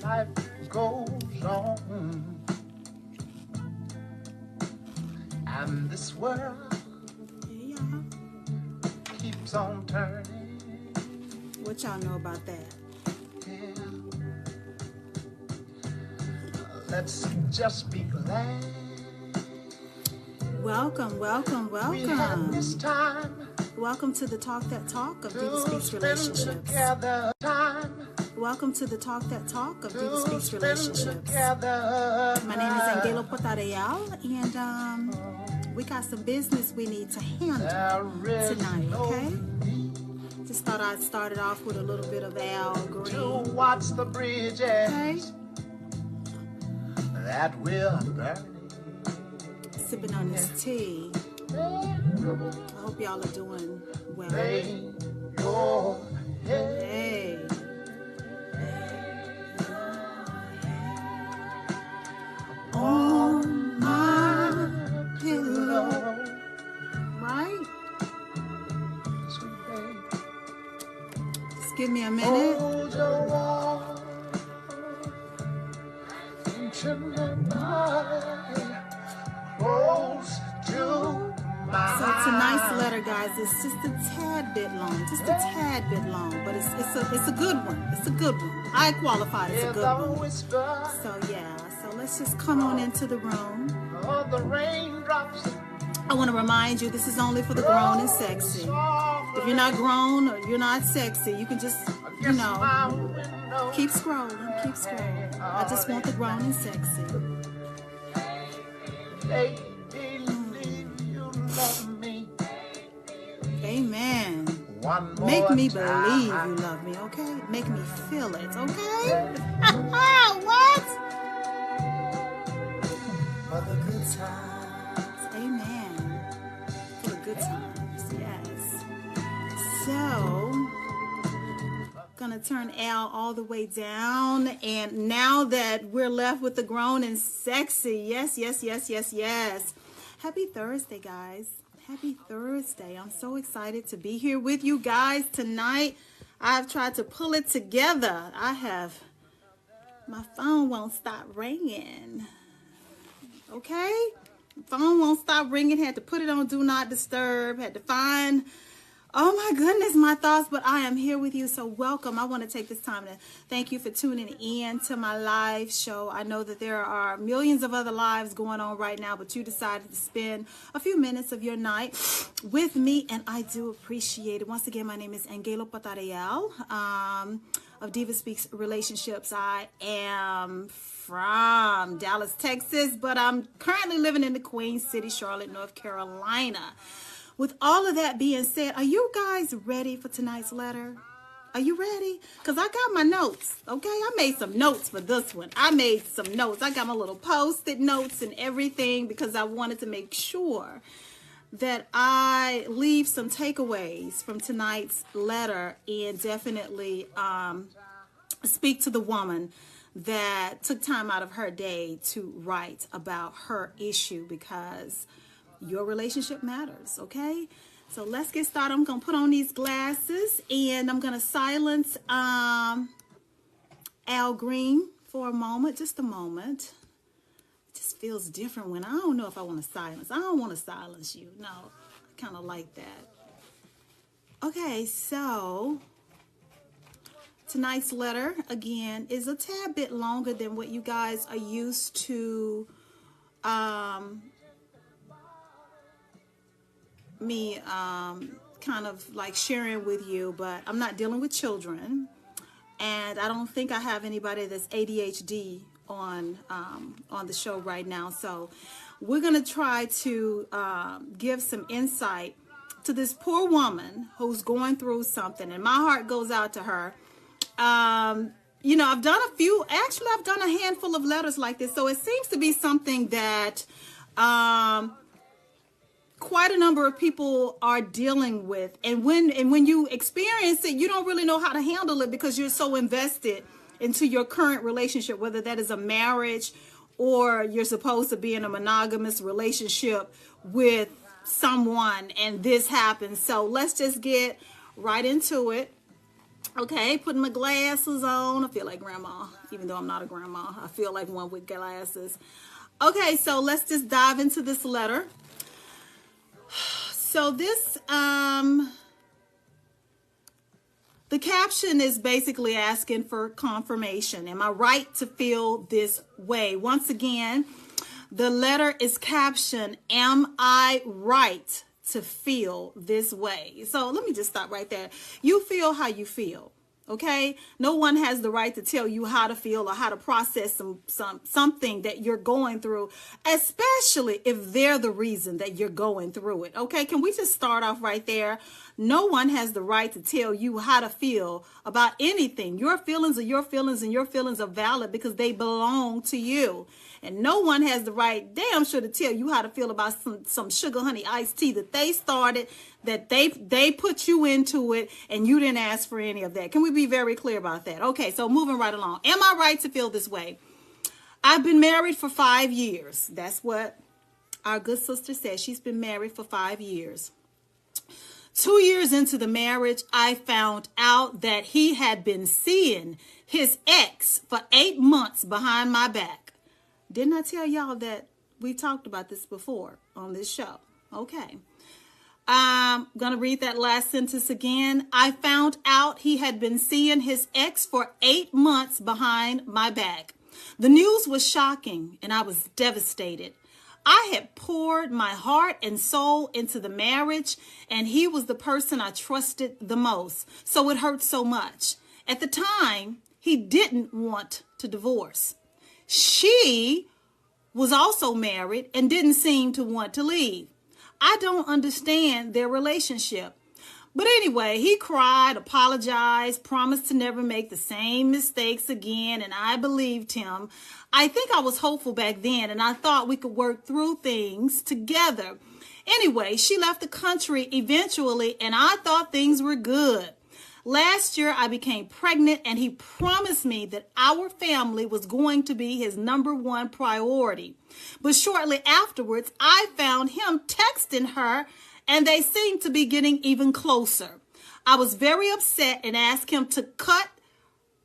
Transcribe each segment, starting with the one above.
life goes on, and this world keeps on turning. What y'all know about that? Yeah. Let's just be glad. Welcome, welcome, We had this welcome. time Welcome to the Talk That Talk of to DivaSpeaks spend Relationships. together. Time Welcome to the Talk That Talk of to DivaSpeaks spend Relationships. together. My name is AnGala Portorreal, and we got some business we need to handle There is tonight, no okay? need Just thought I'd start it off with a little bit of Al to Green, watch the bridges okay? that will burn. Sipping on this tea. I hope y'all are doing well. Lay your head Hey. On my pillow, right? sweet babe. Just give me a minute. Hold your warm into my body, close to my So tonight's letter, guys, is just a tad bit long, but it's a good one. It's a good one. I qualify it as a hear good the one. whisper So yeah, so let's just come on into the room. of the raindrops. I want to remind you, this is only for the grown and sexy. If you're not grown or you're not sexy, you can just, you know, keep scrolling, keep scrolling. I just want the grown and sexy. They believe you love me. Amen. One more Make me time. believe you love me, okay? Make me feel it, okay? What? For the good times. Amen. For the good times, yes. So, gonna turn Al all the way down, and now that we're left with the grown and sexy, yes. Happy Thursday, guys. Happy Thursday. I'm so excited to be here with you guys tonight. I've tried to pull it together. My phone won't stop ringing. Okay? Phone won't stop ringing. Had to put it on Do Not Disturb. Had to find, oh my goodness, my thoughts. But I am here with you, so welcome. I want to take this time to thank you for tuning in to my live show. I know that there are millions of other lives going on right now, but you decided to spend a few minutes of your night with me, and I do appreciate it. Once again, my name is AnGala Portorreal of DivaSpeaks Relationships. I am from Dallas, Texas, but I'm currently living in the Queen City, Charlotte, North Carolina. With all of that being said, are you guys ready for tonight's letter? Are you ready? Because I got my notes, okay? I made some notes for this one. I made some notes. I got my little Post-it notes and everything because I wanted to make sure that I leave some takeaways from tonight's letter and definitely speak to the woman that took time out of her day to write about her issue, because your relationship matters, okay? So let's get started. I'm going to put on these glasses and I'm going to silence Al Green for a moment, just a moment. It just feels different when I don't know if I want to silence. I don't want to silence you. No, I kind of like that. Okay, so tonight's letter, again, is a tad bit longer than what you guys are used to me kind of like sharing with you, but I'm not dealing with children, and I don't think I have anybody that's ADHD on the show right now. So we're gonna try to give some insight to this poor woman who's going through something, and my heart goes out to her. You know, I've done a handful of letters like this, so it seems to be something that quite a number of people are dealing with, and when you experience it, you don't really know how to handle it because you're so invested into your current relationship, whether that is a marriage or you're supposed to be in a monogamous relationship with someone, and this happens. So let's just get right into it. Okay, putting my glasses on. I feel like grandma, even though I'm not a grandma. I feel like one with glasses. Okay, so let's just dive into this letter. So this, the caption is basically asking for confirmation. Am I right to feel this way? Once again, the letter is captioned, am I right to feel this way? So let me just stop right there. You feel how you feel. Okay, no one has the right to tell you how to feel or how to process something that you're going through, especially if they're the reason that you're going through it. Okay, can we just start off right there? No one has the right to tell you how to feel about anything. Your feelings are your feelings, and your feelings are valid because they belong to you. And no one has the right, damn sure, to tell you how to feel about some sugar honey iced tea that they started, that they put you into it, and you didn't ask for any of that. Can we be very clear about that? Okay, so moving right along. Am I right to feel this way? I've been married for 5 years. That's what our good sister says. She's been married for 5 years. 2 years into the marriage, I found out that he had been seeing his ex for 8 months behind my back. Didn't I tell y'all that we talked about this before on this show? Okay. I'm going to read that last sentence again. I found out he had been seeing his ex for 8 months behind my back. The news was shocking, and I was devastated. I had poured my heart and soul into the marriage, and he was the person I trusted the most. So it hurt so much. At the time, he didn't want to divorce. She was also married and didn't seem to want to leave. I don't understand their relationship. But anyway, he cried, apologized, promised to never make the same mistakes again, and I believed him. I think I was hopeful back then, and I thought we could work through things together. Anyway, she left the country eventually, and I thought things were good. Last year, I became pregnant, and he promised me that our family was going to be his #1 priority. But shortly afterwards, I found him texting her, and they seemed to be getting even closer. I was very upset and asked him to cut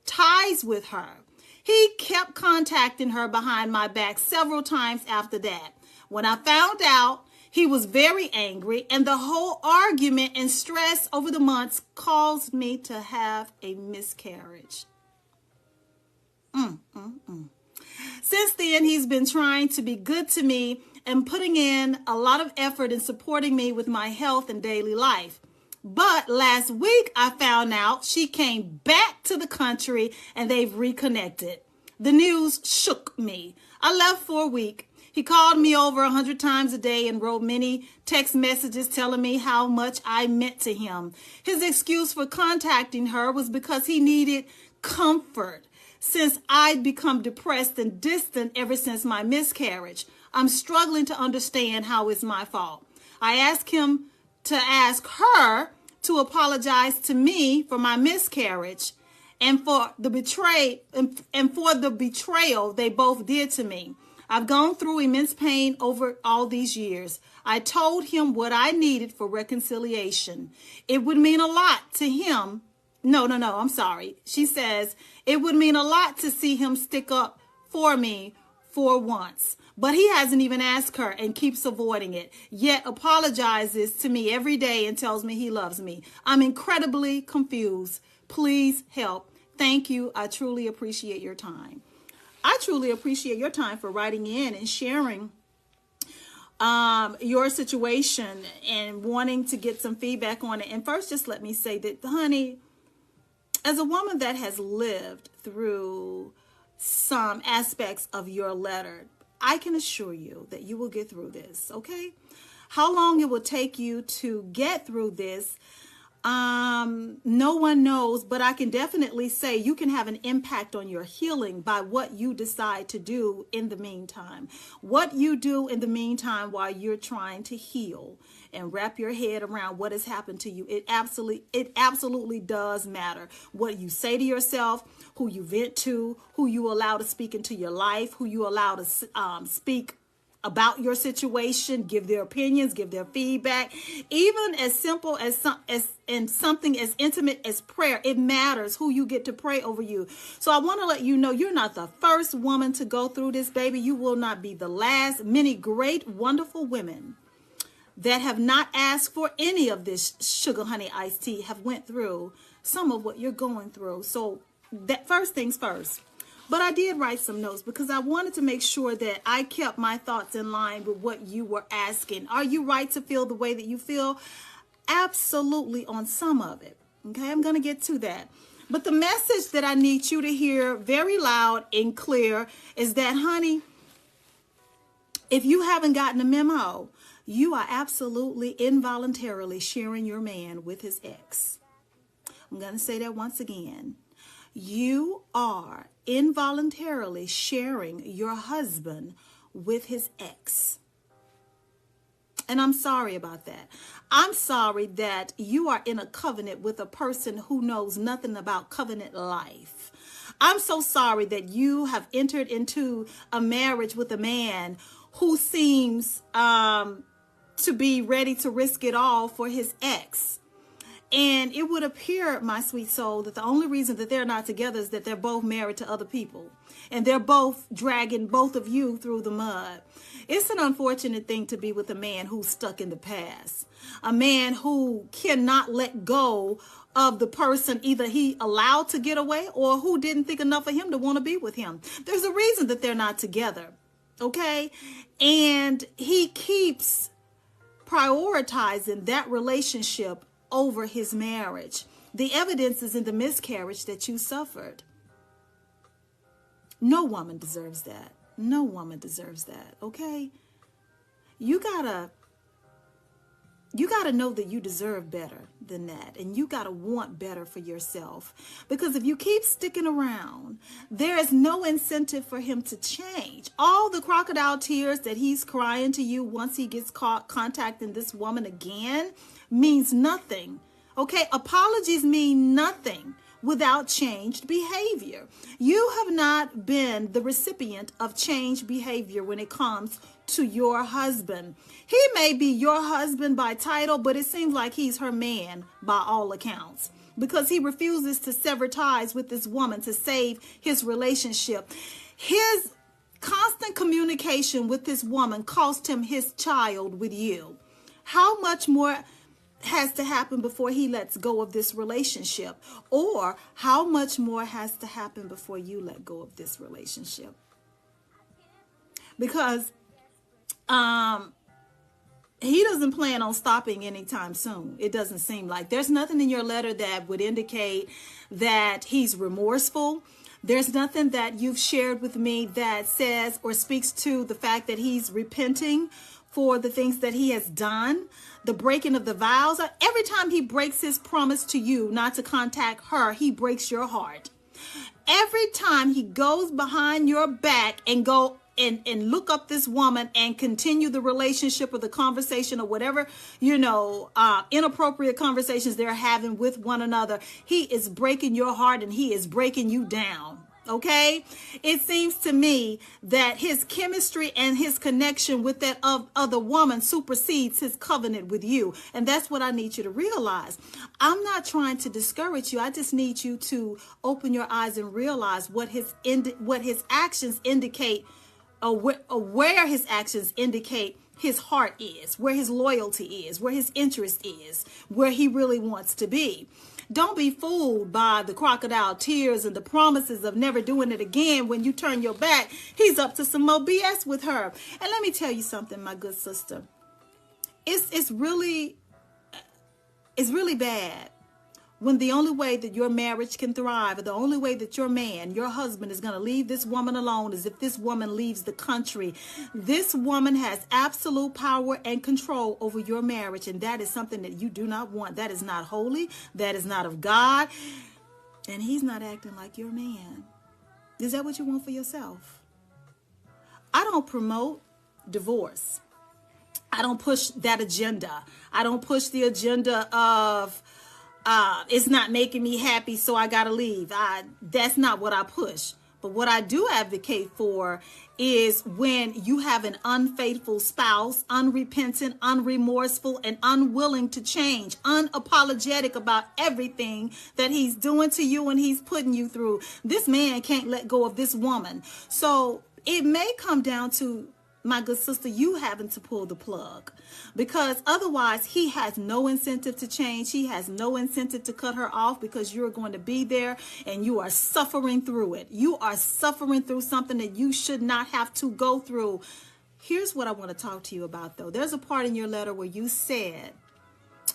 ties with her. He kept contacting her behind my back several times after that. When I found out, he was very angry, and the whole argument and stress over the months caused me to have a miscarriage. Since then, he's been trying to be good to me and putting in a lot of effort in supporting me with my health and daily life. But last week, I found out she came back to the country and they've reconnected. The news shook me. I left for a week. He called me over 100 times a day and wrote many text messages telling me how much I meant to him. His excuse for contacting her was because he needed comfort since I'd become depressed and distant ever since my miscarriage. I'm struggling to understand how it's my fault. I asked him to ask her to apologize to me for my miscarriage and for the betrayal they both did to me. I've gone through immense pain over all these years. I told him what I needed for reconciliation. It would mean a lot to him. I'm sorry. She says, it would mean a lot to see him stick up for me for once. But he hasn't even asked her and keeps avoiding it, yet apologizes to me every day and tells me he loves me. I'm incredibly confused. Please help. Thank you. I truly appreciate your time. I truly appreciate your time for writing in and sharing your situation and wanting to get some feedback on it. And first, just let me say that, honey, as a woman that has lived through some aspects of your letter, I can assure you that you will get through this, okay? How long it will take you to get through this, no one knows, but I can definitely say you can have an impact on your healing by what you decide to do in the meantime. What you do in the meantime while you're trying to heal and wrap your head around what has happened to you, it absolutely does matter. What you say to yourself, who you vent to, who you allow to speak into your life, who you allow to speak about your situation, give their opinions, give their feedback, even as simple as something as intimate as prayer. It matters who you get to pray over you. So I want to let you know you're not the first woman to go through this, baby. You will not be the last. Many great, wonderful women that have not asked for any of this sugar honey iced tea have went through some of what you're going through. So that first things first. But I did write some notes because I wanted to make sure that I kept my thoughts in line with what you were asking. Are you right to feel the way that you feel? Absolutely, on some of it. Okay, I'm going to get to that. But the message that I need you to hear very loud and clear is that, honey, if you haven't gotten a memo, you are absolutely involuntarily sharing your man with his ex. I'm going to say that once again. You are involuntarily sharing your husband with his ex. And I'm sorry about that. I'm sorry that you are in a covenant with a person who knows nothing about covenant life. I'm so sorry that you have entered into a marriage with a man who seems to be ready to risk it all for his ex. And it would appear, my sweet soul, that the only reason that they're not together is that they're both married to other people. And they're both dragging both of you through the mud. It's an unfortunate thing to be with a man who's stuck in the past. A man who cannot let go of the person either he allowed to get away or who didn't think enough of him to want to be with him. There's a reason that they're not together. Okay? And he keeps prioritizing that relationship over his marriage. The evidence is in the miscarriage that you suffered. No woman deserves that. No woman deserves that. Okay? You gotta know that you deserve better than that. And you gotta want better for yourself. Because if you keep sticking around, there is no incentive for him to change. All the crocodile tears that he's crying to you once he gets caught contacting this woman again means nothing. Okay? Apologies mean nothing without changed behavior. You have not been the recipient of changed behavior when it comes to your husband. He may be your husband by title, but it seems like he's her man by all accounts, because he refuses to sever ties with this woman to save his relationship. His constant communication with this woman cost him his child with you. How much more has to happen before he lets go of this relationship? Or how much more has to happen before you let go of this relationship? Because he doesn't plan on stopping anytime soon. It doesn't seem like. There's nothing in your letter that would indicate that he's remorseful. There's nothing that you've shared with me that says or speaks to the fact that he's repenting for the things that he has done. The breaking of the vows. Every time he breaks his promise to you not to contact her, he breaks your heart. Every time he goes behind your back and go and look up this woman and continue the relationship or the conversation or whatever, inappropriate conversations they're having with one another, he is breaking your heart and he is breaking you down. Okay? It seems to me that his chemistry and his connection with that other woman supersedes his covenant with you. And that's what I need you to realize. I'm not trying to discourage you. I just need you to open your eyes and realize what his actions indicate, or where his actions indicate his heart is, where his loyalty is, where his interest is, where he really wants to be. Don't be fooled by the crocodile tears and the promises of never doing it again. When you turn your back, he's up to some more BS with her. And let me tell you something, my good sister. It's really bad when the only way that your marriage can thrive, or the only way that your man, your husband, is going to leave this woman alone is if this woman leaves the country. This woman has absolute power and control over your marriage, and that is something that you do not want. That is not holy. That is not of God. And he's not acting like your man. Is that what you want for yourself? I don't promote divorce. I don't push that agenda. I don't push the agenda of it's not making me happy, so I gotta leave. That's not what I push. But what I do advocate for is when you have an unfaithful spouse, unrepentant, unremorseful, and unwilling to change, unapologetic about everything that he's doing to you and he's putting you through. This man can't let go of this woman. So it may come down to, my good sister, you having to pull the plug, because otherwise he has no incentive to change. He has no incentive to cut her off, because you're going to be there and you are suffering through it. You are suffering through something that you should not have to go through. Here's what I want to talk to you about, though. There's a part in your letter where you said,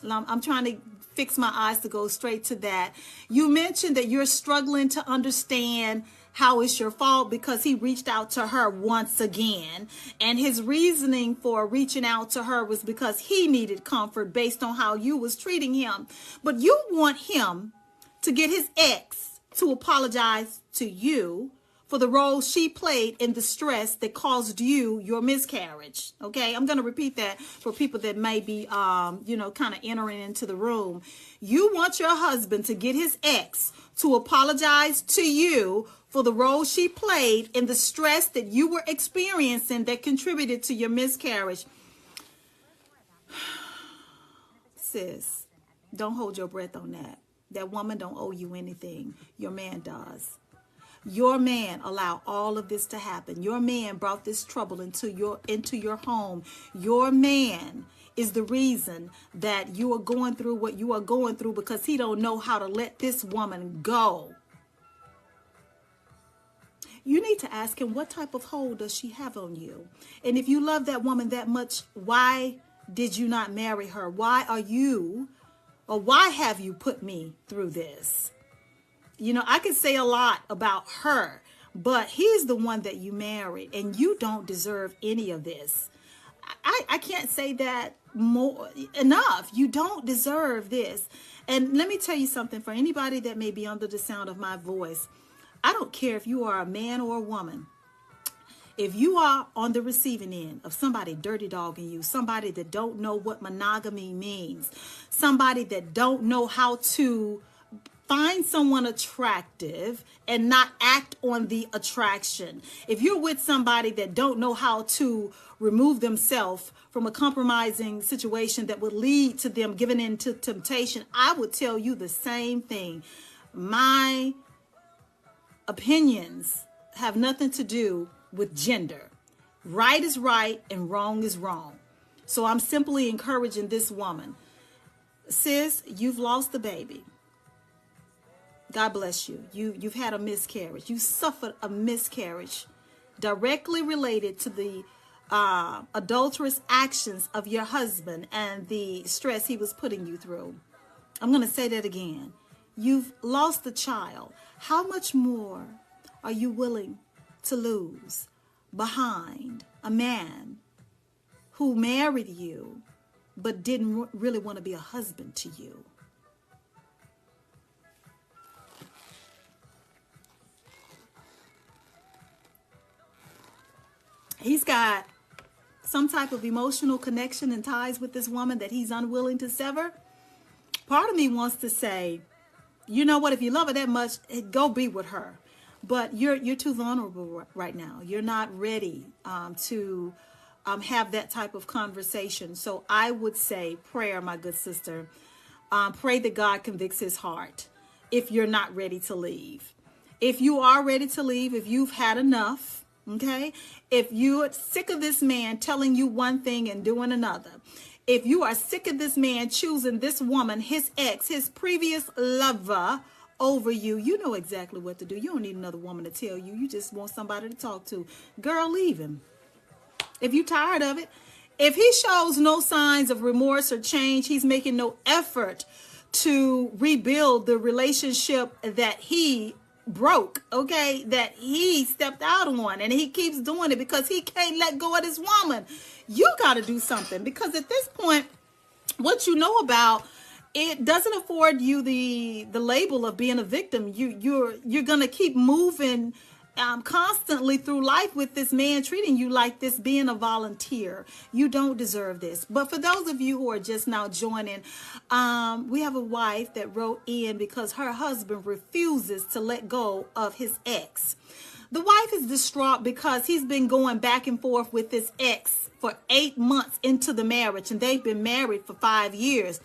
I'm trying to fix my eyes to go straight to that. You mentioned that you're struggling to understand how it's your fault because he reached out to her once again. And his reasoning for reaching out to her was because he needed comfort based on how you was treating him. But you want him to get his ex to apologize to you for the role she played in the stress that caused you your miscarriage. Okay, I'm going to repeat that for people that may be, kind of entering into the room. You want your husband to get his ex to apologize to you for the role she played in the stress that you were experiencing that contributed to your miscarriage. Sis, don't hold your breath on that. That woman don't owe you anything. Your man does. Your man allowed all of this to happen. Your man brought this trouble into your home. Your man is the reason that you are going through what you are going through, because he don't know how to let this woman go. You need to ask him, what type of hold does she have on you? And if you love that woman that much, why did you not marry her? Why have you put me through this? You know, I could say a lot about her, but he's the one that you married, and you don't deserve any of this. I can't say that enough. You don't deserve this. And let me tell you something, for anybody that may be under the sound of my voice, I don't care if you are a man or a woman. If you are on the receiving end of somebody dirty dogging you, somebody that don't know what monogamy means, somebody that don't know how to find someone attractive and not act on the attraction. If you're with somebody that don't know how to remove themselves from a compromising situation that would lead to them giving in to temptation, I would tell you the same thing. My opinions have nothing to do with gender. Right is right and wrong is wrong. So I'm simply encouraging this woman. Sis, you've lost the baby. God bless you. You've had a miscarriage. You suffered a miscarriage directly related to the adulterous actions of your husband and the stress he was putting you through. I'm going to say that again. You've lost the child. How much more are you willing to lose behind a man who married you but didn't really want to be a husband to you? He's got some type of emotional connection and ties with this woman that he's unwilling to sever. Part of me wants to say, you know what, if you love her that much, go be with her. But you're too vulnerable right now. You're not ready to have that type of conversation. So I would say prayer, my good sister. Pray that God convicts his heart if you're not ready to leave. If you are ready to leave, if you've had enough, okay? If you're sick of this man telling you one thing and doing another, if you are sick of this man choosing this woman, his ex, his previous lover over you, you know exactly what to do. You don't need another woman to tell you. You just want somebody to talk to. Girl, leave him. If you're tired of it, if he shows no signs of remorse or change, he's making no effort to rebuild the relationship that he broke, okay, that he stepped out on, and he keeps doing it because he can't let go of this woman. You got to do something, because at this point, what you know about it doesn't afford you the label of being a victim. You're gonna keep moving constantly through life with this man treating you like this, being a volunteer. You don't deserve this. But for those of you who are just now joining, we have a wife that wrote in because her husband refuses to let go of his ex. The wife is distraught because he's been going back and forth with his ex for 8 months into the marriage, and they've been married for 5 years.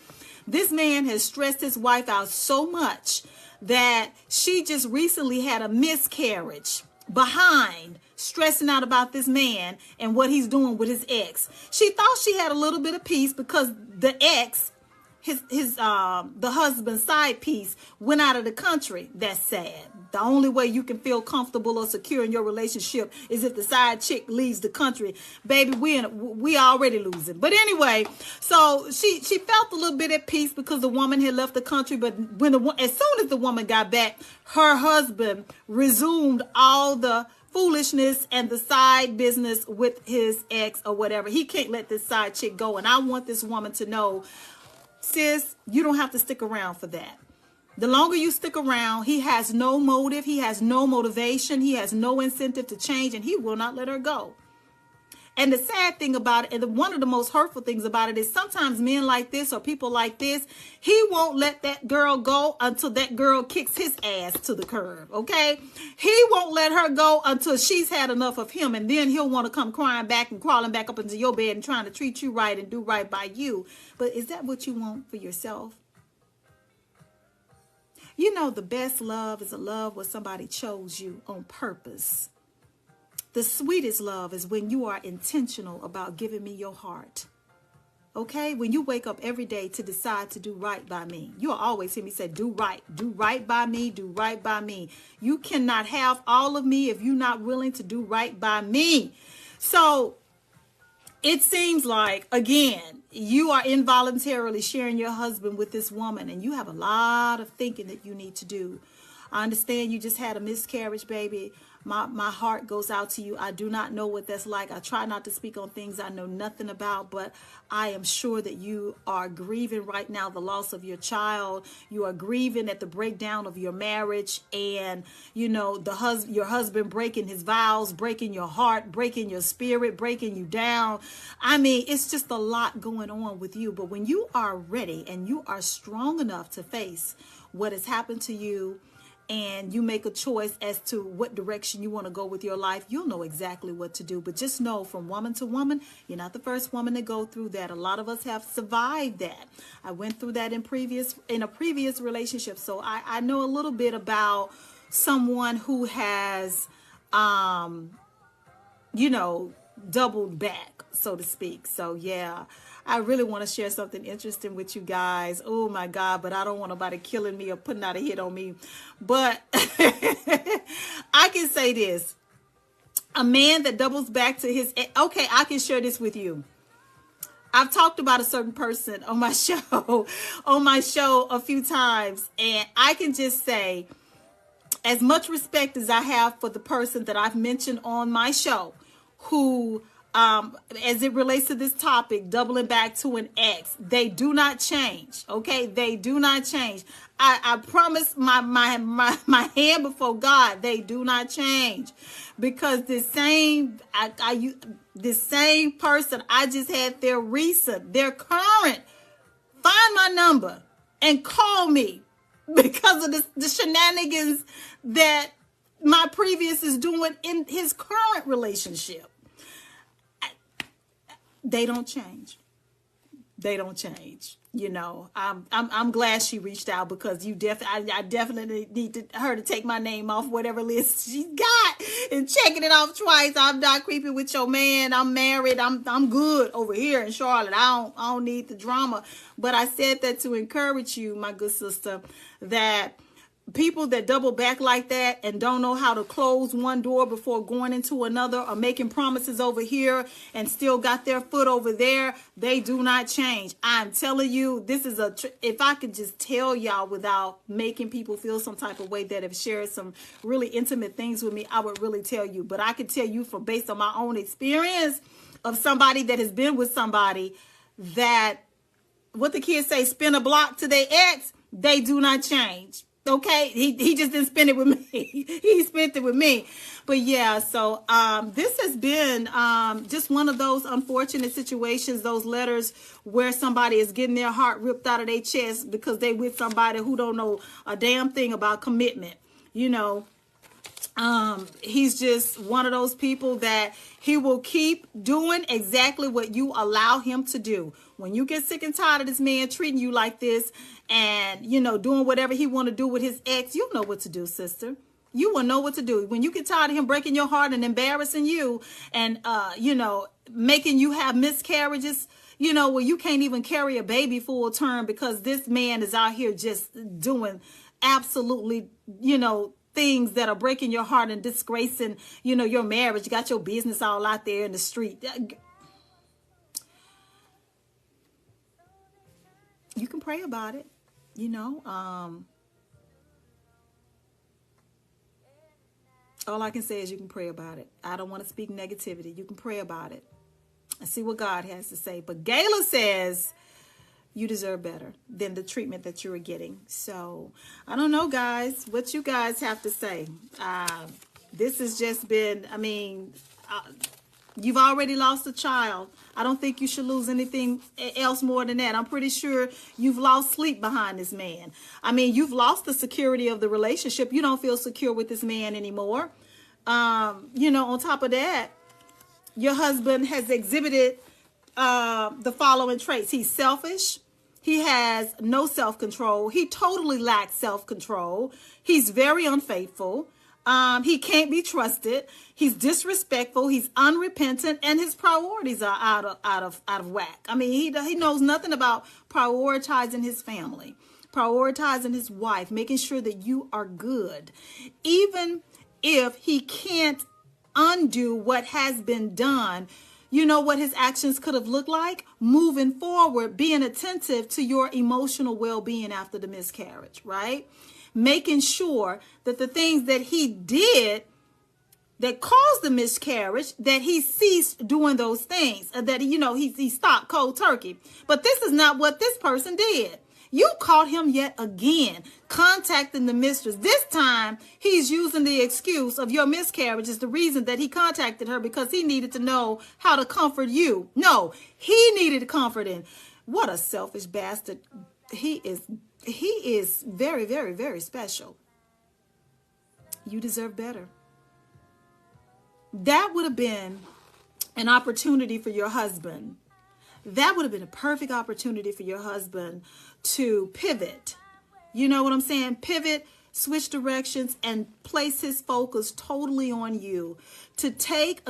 This man has stressed his wife out so much that she just recently had a miscarriage behind stressing out about this man and what he's doing with his ex. She thought she had a little bit of peace because the ex, the husband's side piece, went out of the country. That's sad. The only way you can feel comfortable or secure in your relationship is if the side chick leaves the country. Baby, we already losing. But anyway, so she felt a little bit at peace because the woman had left the country. But as soon as the woman got back, her husband resumed all the foolishness and the side business with his ex or whatever. He can't let this side chick go. And I want this woman to know, sis, you don't have to stick around for that. The longer you stick around, he has no motive, he has no motivation, he has no incentive to change, and he will not let her go. And the sad thing about it, and one of the most hurtful things about it, is sometimes men like this or people like this, he won't let that girl go until that girl kicks his ass to the curb, okay? He won't let her go until she's had enough of him, and then he'll want to come crying back and crawling back up into your bed and trying to treat you right and do right by you. But is that what you want for yourself? You know, the best love is a love where somebody chose you on purpose. The sweetest love is when you are intentional about giving me your heart. Okay? When you wake up every day to decide to do right by me. You'll always hear me say, do right by me, do right by me. You cannot have all of me if you're not willing to do right by me. So it seems like, again, you are involuntarily sharing your husband with this woman, and you have a lot of thinking that you need to do. I understand you just had a miscarriage, baby. My heart goes out to you. I do not know what that's like. I try not to speak on things I know nothing about, but I am sure that you are grieving right now the loss of your child. You are grieving at the breakdown of your marriage, and you know your husband breaking his vows, breaking your heart, breaking your spirit, breaking you down. I mean, it's just a lot going on with you. But when you are ready and you are strong enough to face what has happened to you, and you make a choice as to what direction you want to go with your life, you'll know exactly what to do. But just know, from woman to woman, you're not the first woman to go through that. A lot of us have survived that. I went through that in a previous relationship. So I know a little bit about someone who has, doubled back, so to speak. So yeah, I really want to share something interesting with you guys. Oh my God, but I don't want nobody killing me or putting out a hit on me. But I can say this. A man that doubles back to his... Okay, I can share this with you. I've talked about a certain person on my show, a few times. And I can just say, as much respect as I have for the person that I've mentioned on my show, who... as it relates to this topic, doubling back to an ex, they do not change. Okay, they do not change. I promise my hand before God, they do not change, because this same person I just had their current, find my number and call me because of the shenanigans that my previous is doing in his current relationship. They don't change. They don't change. You know, I'm glad she reached out, because I definitely need her to take my name off whatever list she's got and checking it off twice. I'm not creeping with your man. I'm married. I'm good over here in Charlotte. I don't need the drama. But I said that to encourage you, my good sister, that people that double back like that and don't know how to close one door before going into another, or making promises over here and still got their foot over there, they do not change. I'm telling you, this is if I could just tell y'all without making people feel some type of way that have shared some really intimate things with me, I would really tell you. But I could tell you from based on my own experience of somebody that has been with somebody that, what the kids say, spin a block to their ex, they do not change. Okay, he just didn't spend it with me. He spent it with me. But yeah, so this has been just one of those unfortunate situations, those letters where somebody is getting their heart ripped out of their chest because they with somebody who don't know a damn thing about commitment. You know, He's just one of those people that he will keep doing exactly what you allow him to do. When you get sick and tired of this man treating you like this and, you know, doing whatever he want to do with his ex, you know what to do, sister. You will know what to do. When you get tired of him breaking your heart and embarrassing you and, you know, making you have miscarriages, you know, where you can't even carry a baby full term because this man is out here just doing absolutely, you know, things that are breaking your heart and disgracing, you know, your marriage. You got your business all out there in the street. You can pray about it, you know. All I can say is you can pray about it. I don't want to speak negativity. You can pray about it and see what God has to say. But Gayla says you deserve better than the treatment that you are getting. So I don't know, guys, what you guys have to say. This has just been, I mean, you've already lost a child. I don't think you should lose anything else more than that. I'm pretty sure you've lost sleep behind this man. I mean, you've lost the security of the relationship. You don't feel secure with this man anymore. You know, on top of that, your husband has exhibited the following traits. He's selfish. He has no self-control. He totally lacks self-control. He's very unfaithful. He can't be trusted. He's disrespectful. He's unrepentant, and his priorities are out of whack. I mean, he knows nothing about prioritizing his family, prioritizing his wife, making sure that you are good, even if he can't undo what has been done. You know what his actions could have looked like? Moving forward, being attentive to your emotional well-being after the miscarriage, right? Making sure that the things that he did that caused the miscarriage, that he ceased doing those things, that, you know, he stopped cold turkey. But this is not what this person did. You caught him yet again contacting the mistress. This time, he's using the excuse of your miscarriage as the reason that he contacted her because he needed to know how to comfort you. No, he needed comforting. What a selfish bastard. He is very, very, very special. You deserve better. That would have been an opportunity for your husband. That would have been a perfect opportunity for your husband to pivot. You know what I'm saying? Pivot, switch directions, and place his focus totally on you. To take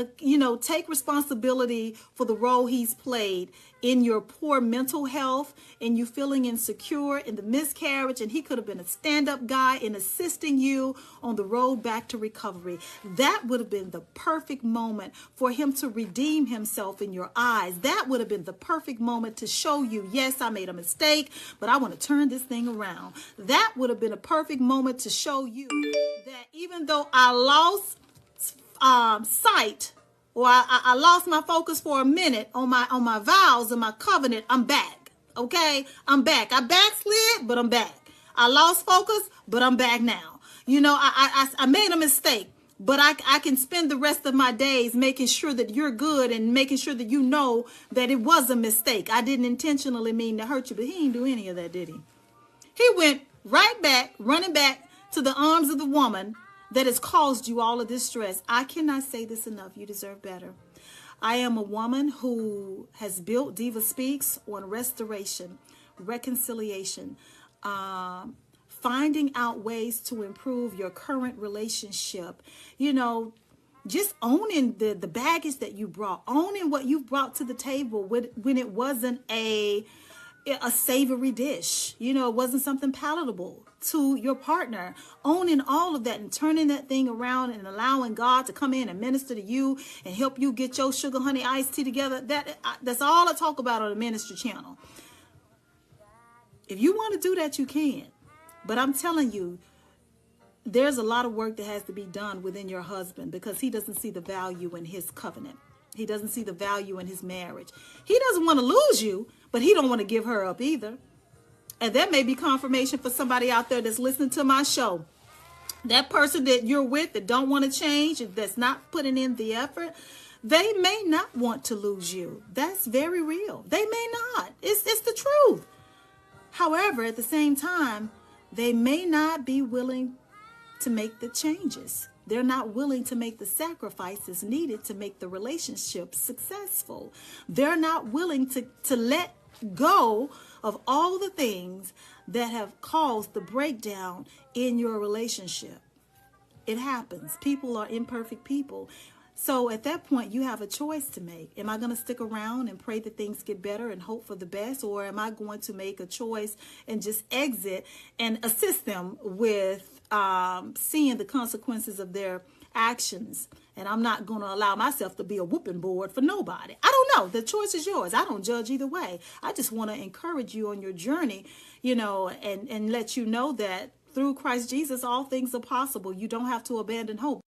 responsibility for the role he's played in your poor mental health and you feeling insecure in the miscarriage. And he could have been a stand-up guy in assisting you on the road back to recovery. That would have been the perfect moment for him to redeem himself in your eyes. That would have been the perfect moment to show you, yes, I made a mistake, but I want to turn this thing around. That would have been a perfect moment to show you that even though I lost sight, or I lost my focus for a minute on my vows and my covenant, I'm back. Okay, I'm back. I backslid, but I'm back. I lost focus, but I'm back now. You know, I made a mistake, but I can spend the rest of my days making sure that you're good and making sure that you know that it was a mistake. I didn't intentionally mean to hurt you, but he didn't do any of that, did he? He went right back, running back to the arms of the woman that has caused you all of this stress. I cannot say this enough. You deserve better. I am a woman who has built DivaSpeaks on restoration, reconciliation, finding out ways to improve your current relationship. You know, just owning the baggage that you brought, owning what you brought to the table when it wasn't a savory dish. You know, it wasn't something palatable to your partner. Owning all of that and turning that thing around and allowing God to come in and minister to you and help you get your sugar honey iced tea together. That's all I talk about on the ministry channel. If you want to do that, you can. But I'm telling you, there's a lot of work that has to be done within your husband because he doesn't see the value in his covenant. He doesn't see the value in his marriage. He doesn't want to lose you, but he don't want to give her up either. And that may be confirmation for somebody out there that's listening to my show. That person that you're with that don't want to change, that's not putting in the effort, they may not want to lose you. That's very real. They may not. It's the truth. However, at the same time, they may not be willing to make the changes. They're not willing to make the sacrifices needed to make the relationship successful. They're not willing to let go of all the things that have caused the breakdown in your relationship. It happens. People are imperfect people. So at that point, you have a choice to make. Am I going to stick around and pray that things get better and hope for the best? Or am I going to make a choice and just exit and assist them with seeing the consequences of their actions? And I'm not going to allow myself to be a whooping board for nobody. I don't know. The choice is yours. I don't judge either way. I just want to encourage you on your journey, and let you know that through Christ Jesus, all things are possible. You don't have to abandon hope.